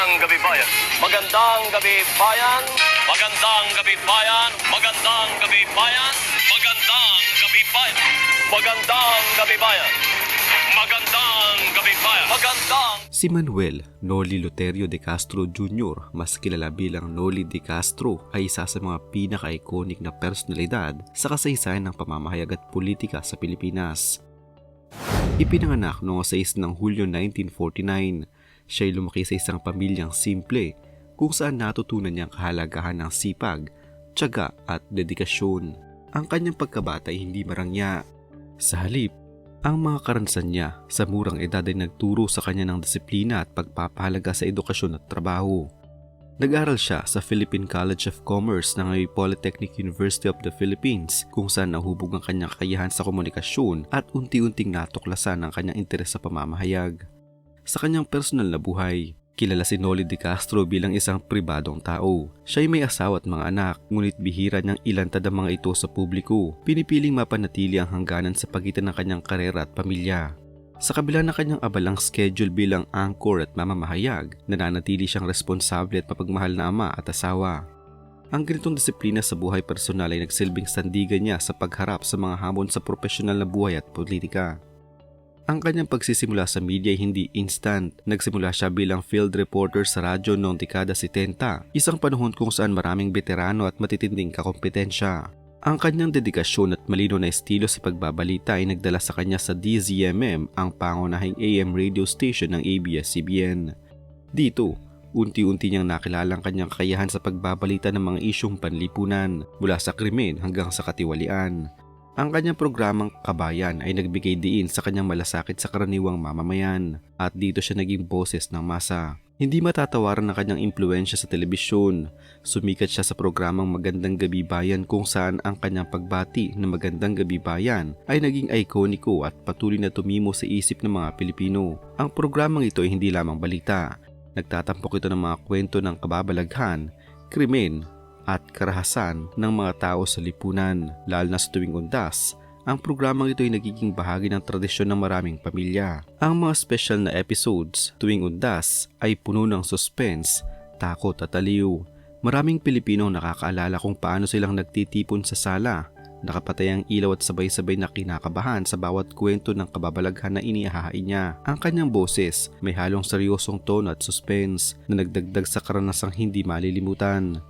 Magandang gabi bayan. Magandang gabi bayan. Magandang gabi bayan. Magandang gabi bayan. Magandang gabi bayan. Magandang gabi bayan. Magandang gabi bayan. Magandang. Si Manuel Noli Luterio de Castro Jr., mas kilala bilang Noli de Castro, ay isa sa mga pinaka-iconic na personalidad sa kasaysayan ng pamamahayag at politika sa Pilipinas. Ipinanganak noong 6 ng Hulyo 1949, siya ay lumaki sa isang pamilyang simple kung saan natutunan niyang kahalagahan ng sipag, tiyaga at dedikasyon. Ang kanyang pagkabata ay hindi marangya. Sa halip, ang mga karanasan niya sa murang edad ay nagturo sa kanya ng disiplina at pagpapahalaga sa edukasyon at trabaho. Nag-aral siya sa Philippine College of Commerce ng Polytechnic University of the Philippines kung saan nahubog ang kanyang kakayahan sa komunikasyon at unti-unting natuklasan ang kanyang interes sa pamamahayag. Sa kanyang personal na buhay, kilala si Noli de Castro bilang isang pribadong tao. Siya ay may asawa at mga anak, ngunit bihira niyang ilantad ang mga ito sa publiko. Pinipiling mapanatili ang hangganan sa pagitan ng kanyang karera at pamilya. Sa kabila ng kanyang abalang schedule bilang anchor at mamamahayag, nananatili siyang responsable at mapagmahal na ama at asawa. Ang ganitong disiplina sa buhay personal ay nagsilbing sandigan niya sa pagharap sa mga hamon sa profesional na buhay at politika. Ang kanyang pagsisimula sa media ay hindi instant. Nagsimula siya bilang field reporter sa radyo noong dekada 70, isang panahon kung saan maraming veterano at matitinding kakompetensya. Ang kanyang dedikasyon at malino na estilo sa pagbabalita ay nagdala sa kanya sa DZMM, ang pangunahing AM radio station ng ABS-CBN. Dito, unti-unti niyang nakilala ang kanyang kakayahan sa pagbabalita ng mga isyong panlipunan, mula sa krimen hanggang sa katiwalian. Ang kanyang programang Kabayan ay nagbigay diin sa kanyang malasakit sa karaniwang mamamayan, at dito siya naging boses ng masa. Hindi matatawaran ang kanyang impluwensya sa telebisyon. Sumikat siya sa programang Magandang Gabi Bayan kung saan ang kanyang pagbati ng Magandang Gabi Bayan ay naging ikoniko at patuloy na tumimo sa isip ng mga Pilipino. Ang programang ito ay hindi lamang balita. Nagtatampok ito ng mga kwento ng kababalaghan, krimen at karahasan ng mga tao sa lipunan, lalo na sa tuwing undas. Ang programang ito ay nagiging bahagi ng tradisyon ng maraming pamilya. Ang mga special na episodes tuwing undas ay puno ng suspense, takot at aliw. Maraming Pilipino nakakaalala kung paano silang nagtitipon sa sala, nakapatay ang ilaw at sabay-sabay na kinakabahan sa bawat kwento ng kababalaghan na inihahain niya. Ang kanyang boses may halong seryosong tono at suspense na nagdagdag sa karanasang hindi malilimutan.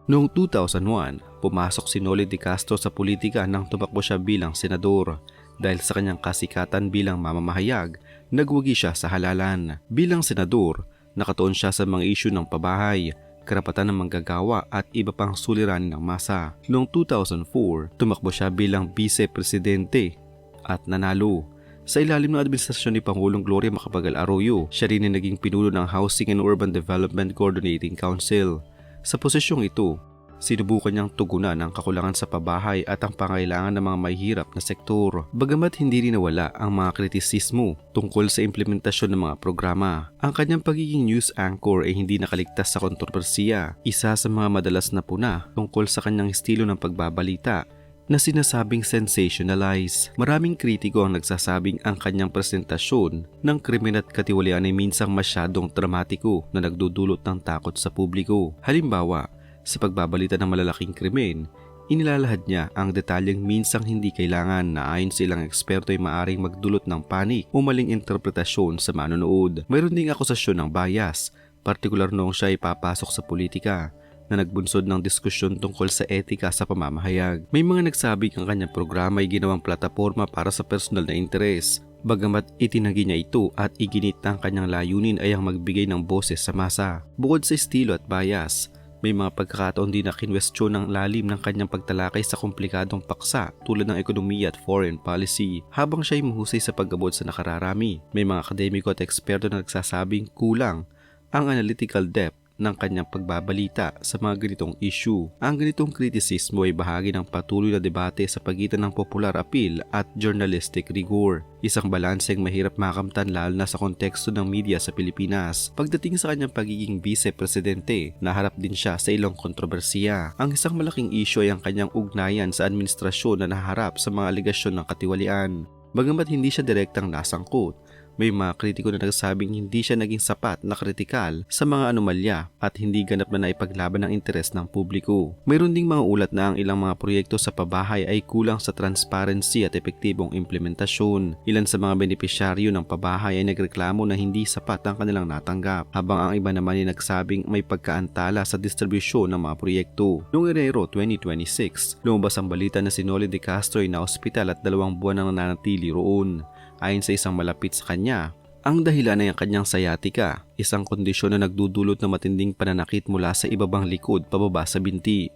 Noong 2001, pumasok si Noli de Castro sa politika nang tumakbo siya bilang senador. Dahil sa kanyang kasikatan bilang mamamahayag, nagwagi siya sa halalan. Bilang senador, nakatuon siya sa mga isyu ng pabahay, karapatan ng manggagawa at iba pang suliranin ng masa. Noong 2004, tumakbo siya bilang vice-presidente at nanalo. Sa ilalim ng administrasyon ni Pangulong Gloria Macapagal Arroyo, siya rin ay naging pinuno ng Housing and Urban Development Coordinating Council. Sa posisyong ito, sinubukan niyang tugunan ang kakulangan sa pabahay at ang pangailangan ng mga mahihirap na sektor. Bagamat hindi rin nawala ang mga kritisismo tungkol sa implementasyon ng mga programa, ang kanyang pagiging news anchor ay hindi nakaligtas sa kontrobersiya. Isa sa mga madalas na puna tungkol sa kanyang estilo ng pagbabalita na sinasabing sensationalize. Maraming kritiko ang nagsasabing ang kanyang presentasyon ng krimen at katiwalian ay minsang masyadong dramatiko na nagdudulot ng takot sa publiko. Halimbawa, sa pagbabalita ng malalaking krimen, inilalahad niya ang detalyeng minsang hindi kailangan na ayon sa ilang eksperto ay maaring magdulot ng panik o maling interpretasyon sa manonood. Mayroon ding akusasyon ng bias, partikular noong siya ay papasok sa politika, na nagbunsod ng diskusyon tungkol sa etika sa pamamahayag. May mga nagsabing ang kanyang programa ay ginawang plataforma para sa personal na interes. Bagamat itinanggi niya ito at iginit na ang kanyang layunin ay ang magbigay ng boses sa masa. Bukod sa estilo at bias, may mga pagkakataon din na kinwestiyon ng lalim ng kanyang pagtalakay sa komplikadong paksa tulad ng ekonomiya at foreign policy. Habang siya ay mahusay sa pag-abot sa nakararami, may mga akademiko at eksperto na nagsasabing kulang ang analytical depth ng kanyang pagbabalita sa mga ganitong issue. Ang ganitong kritisismo ay bahagi ng patuloy na debate sa pagitan ng popular appeal at journalistic rigor. Isang balanseng mahirap makamtan lalo na sa konteksto ng media sa Pilipinas. Pagdating sa kanyang pagiging vice-presidente, naharap din siya sa ilang kontrobersiya. Ang isang malaking issue ay ang kanyang ugnayan sa administrasyon na naharap sa mga aligasyon ng katiwalian. Bagamat hindi siya direktang nasangkot, May mga kritiko na nagsabing hindi siya naging sapat na kritikal sa mga anomalya at hindi ganap na naipaglaban ng interes ng publiko. Mayroon ding mga ulat na ang ilang mga proyekto sa pabahay ay kulang sa transparency at epektibong implementasyon. Ilan sa mga benepisyaryo ng pabahay ay nagreklamo na hindi sapat ang kanilang natanggap, habang ang iba naman ay nagsabing may pagkaantala sa distribusyon ng mga proyekto. Noong Enero 2026, lumabas ang balita na si Noli De Castro ay na-ospital at 2 buwan nang nananatili roon. Ayon sa isang malapit sa kanya, ang dahilan ay ang kanyang sciatica, isang kondisyon na nagdudulot ng matinding pananakit mula sa ibabang likod pababa sa binti.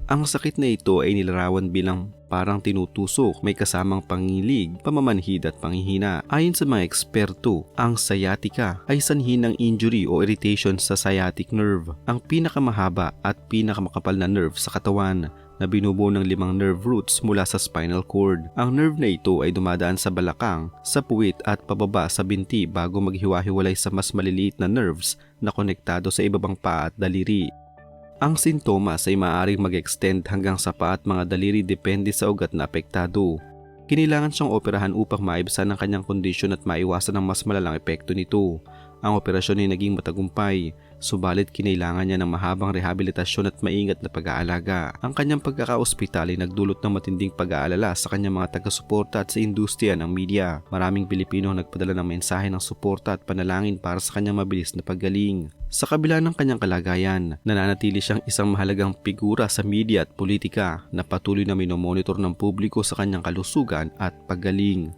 Ang sakit na ito ay nilarawan bilang parang tinutusok, may kasamang pangilig, pamamanhid at panghihina. Ayon sa mga eksperto, ang sciatica ay sanhi ng injury o irritation sa sciatic nerve, ang pinakamahaba at pinakamakapal na nerve sa katawan, na binubuo ng 5 nerve roots mula sa spinal cord. Ang nerve na ito ay dumadaan sa balakang, sa puwit at pababa sa binti bago maghiwa-hiwalay sa mas maliliit na nerves na konektado sa ibabang paa at daliri. Ang sintomas ay maaaring mag-extend hanggang sa paa at mga daliri depende sa ugat na apektado. Kinailangan siyang operahan upang maibsan ang kanyang kondisyon at maiwasan ang mas malalang epekto nito. Ang operasyon ay naging matagumpay, subalit kinailangan niya ng mahabang rehabilitasyon at maingat na pag-aalaga. Ang kanyang pagkaka-ospital ay nagdulot ng matinding pag-aalala sa kanyang mga taga-suporta at sa industriya ng media. Maraming Pilipino ang nagpadala ng mensahe ng suporta at panalangin para sa kanyang mabilis na paggaling. Sa kabila ng kanyang kalagayan, nananatili siyang isang mahalagang figura sa media at politika na patuloy na minomonitor ng publiko sa kanyang kalusugan at paggaling.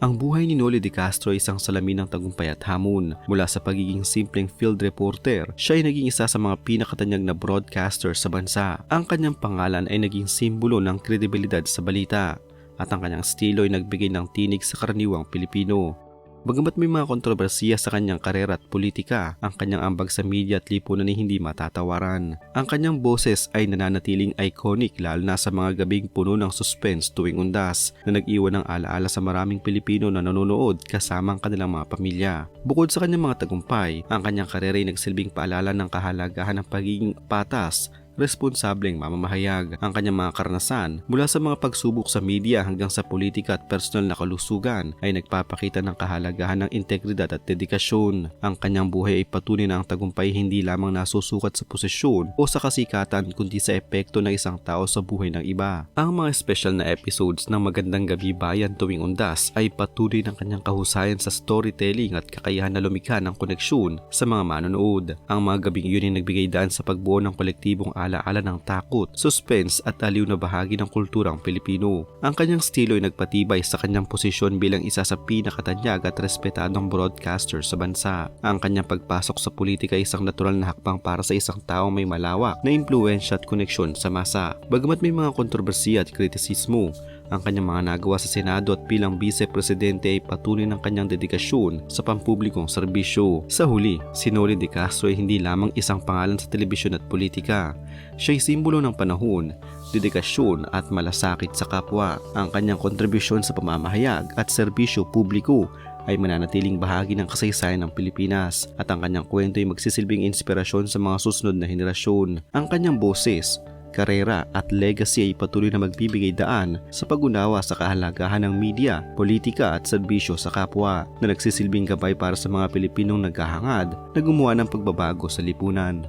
Ang buhay ni Noli De Castro ay isang salamin ng tagumpay at hamon. Mula sa pagiging simpleng field reporter, siya ay naging isa sa mga pinakatanyag na broadcaster sa bansa. Ang kanyang pangalan ay naging simbolo ng kredibilidad sa balita, at ang kanyang estilo ay nagbigay ng tinig sa karaniwang Pilipino. Bagamat may mga kontrobersiya sa kanyang karera at politika, ang kanyang ambag sa media at lipunan ay hindi matatawaran. Ang kanyang boses ay nananatiling iconic lalo na sa mga gabing puno ng suspense tuwing undas na nag-iwan ng alaala sa maraming Pilipino na nanonood kasama ang kanilang mga pamilya. Bukod sa kanyang mga tagumpay, ang kanyang karera ay nagsilbing paalala ng kahalagahan ng pagiging patas, responsableng mamamahayag. Ang kanyang mga karanasan mula sa mga pagsubok sa media hanggang sa politika at personal na kalusugan ay nagpapakita ng kahalagahan ng integridad at dedikasyon. Ang kanyang buhay ay patunay na ang tagumpay hindi lamang nasusukat sa posisyon o sa kasikatan kundi sa epekto ng isang tao sa buhay ng iba. Ang mga special na episodes ng Magandang Gabi Bayan tuwing undas ay patuloy ng kanyang kahusayan sa storytelling at kakayahan na lumikha ng koneksyon sa mga manonood. Ang mga gabing yun ay nagbigay daan sa pagbuo ng kolektibong alaala ng takot, suspense at aliw na bahagi ng kulturang Pilipino. Ang kanyang estilo ay nagpatibay sa kanyang posisyon bilang isa sa pinakatanyag at respetadong broadcaster sa bansa. Ang kanyang pagpasok sa politika ay isang natural na hakbang para sa isang taong may malawak na impluwensya at koneksyon sa masa. Bagamat may mga kontrobersiya at kritisismo, ang kanyang mga nagawa sa Senado at bilang vice-presidente ay patunay ng kanyang dedikasyon sa pampublikong serbisyo. Sa huli, si Noli De Castro ay hindi lamang isang pangalan sa telebisyon at politika. Siya ay simbolo ng panahon, dedikasyon at malasakit sa kapwa. Ang kanyang kontribusyon sa pamamahayag at serbisyo publiko ay mananatiling bahagi ng kasaysayan ng Pilipinas, at ang kanyang kwento ay magsisilbing inspirasyon sa mga susunod na henerasyon. Ang kanyang boses, karera at legacy ay patuloy na magbibigay daan sa pag-unawa sa kahalagahan ng media, politika at serbisyo sa kapwa, na nagsisilbing gabay para sa mga Pilipinong naghahangad na gumawa ng pagbabago sa lipunan.